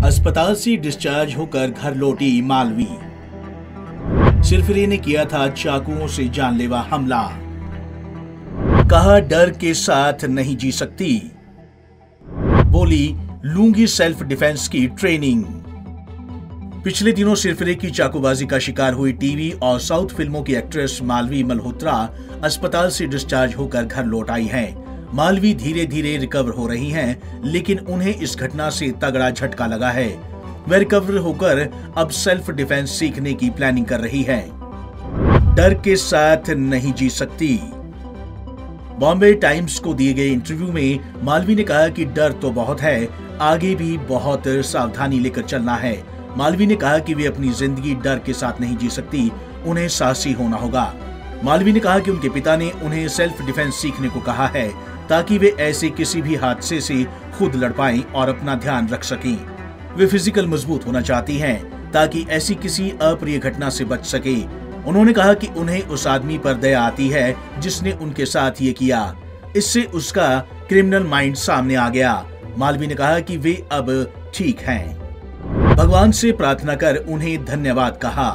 अस्पताल से डिस्चार्ज होकर घर लौटी मालवी। सिरफिरे ने किया था चाकुओं से जानलेवा हमला। कहा डर के साथ नहीं जी सकती। बोली लूंगी सेल्फ डिफेंस की ट्रेनिंग। पिछले दिनों सिरफिरे की चाकूबाजी का शिकार हुई टीवी और साउथ फिल्मों की एक्ट्रेस मालवी मल्होत्रा अस्पताल से डिस्चार्ज होकर घर लौट आई हैं। मालवी धीरे धीरे रिकवर हो रही हैं, लेकिन उन्हें इस घटना से तगड़ा झटका लगा है। वे रिकवर होकर अब सेल्फ डिफेंस सीखने की प्लानिंग कर रही है। डर के साथ नहीं जी सकती। बॉम्बे टाइम्स को दिए गए इंटरव्यू में मालवी ने कहा कि डर तो बहुत है, आगे भी बहुत सावधानी लेकर चलना है। मालवी ने कहा कि वे अपनी जिंदगी डर के साथ नहीं जी सकती, उन्हें साहसी होना होगा। मालवी ने कहा कि उनके पिता ने उन्हें सेल्फ डिफेंस सीखने को कहा है ताकि वे ऐसे किसी भी हादसे से खुद लड़ पाएं और अपना ध्यान रख सकें। वे फिजिकल मजबूत होना चाहती हैं ताकि ऐसी किसी अप्रिय घटना से बच सके। उन्होंने कहा कि उन्हें उस आदमी पर दया आती है जिसने उनके साथ ये किया। इससे उसका क्रिमिनल माइंड सामने आ गया। मालवी ने कहा कि वे अब ठीक हैं। भगवान से प्रार्थना कर उन्हें धन्यवाद कहा।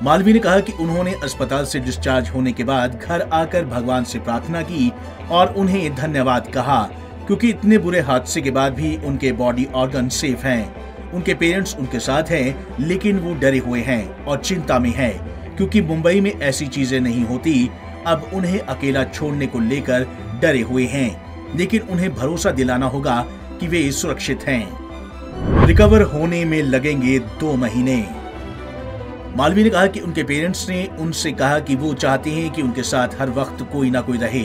मालवी ने कहा कि उन्होंने अस्पताल से डिस्चार्ज होने के बाद घर आकर भगवान से प्रार्थना की और उन्हें धन्यवाद कहा, क्योंकि इतने बुरे हादसे के बाद भी उनके बॉडी ऑर्गन सेफ हैं। उनके पेरेंट्स उनके साथ हैं, लेकिन वो डरे हुए हैं और चिंता में हैं, क्योंकि मुंबई में ऐसी चीजें नहीं होती। अब उन्हें अकेला छोड़ने को लेकर डरे हुए हैं, लेकिन उन्हें भरोसा दिलाना होगा कि वे सुरक्षित हैं। रिकवर होने में लगेंगे 2 महीने। मालवी ने कहा कि उनके पेरेंट्स ने उनसे कहा कि वो चाहते हैं कि उनके साथ हर वक्त कोई ना कोई रहे।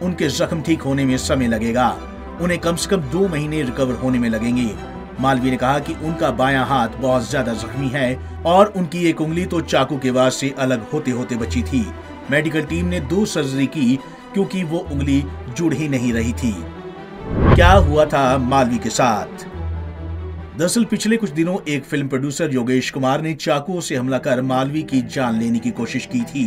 उनके जख्म ठीक होने में समय लगेगा, उन्हें कम से कम 2 महीने रिकवर होने में लगेंगे। मालवी ने कहा कि उनका बायां हाथ बहुत ज्यादा जख्मी है और उनकी एक उंगली तो चाकू के वार से अलग होते होते बची थी। मेडिकल टीम ने 2 सर्जरी की क्योंकि वो उंगली जुड़ ही नहीं रही थी। क्या हुआ था मालवी के साथ? दरअसल पिछले कुछ दिनों एक फिल्म प्रोड्यूसर योगेश कुमार ने चाकुओं से हमला कर मालवी की जान लेने की कोशिश की थी।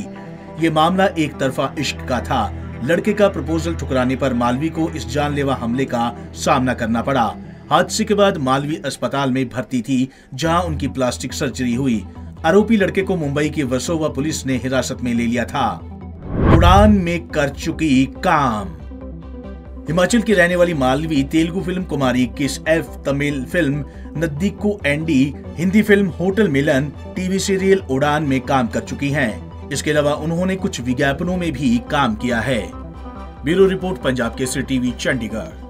ये मामला एक तरफा इश्क का था। लड़के का प्रपोजल ठुकराने पर मालवी को इस जानलेवा हमले का सामना करना पड़ा। हादसे के बाद मालवी अस्पताल में भर्ती थी, जहां उनकी प्लास्टिक सर्जरी हुई। आरोपी लड़के को मुंबई की वर्सोवा पुलिस ने हिरासत में ले लिया था। उड़ान में कर चुकी काम। हिमाचल की रहने वाली मालवी तेलुगु फिल्म कुमारी किस एफ, तमिल फिल्म नद्दीक्कू एंडी, Hindi film hotel Milan, TV serial Udaan में काम कर चुकी हैं। इसके अलावा उन्होंने कुछ विज्ञापनों में भी काम किया है। Bureau report, Punjab Kesari TV, Chandigarh.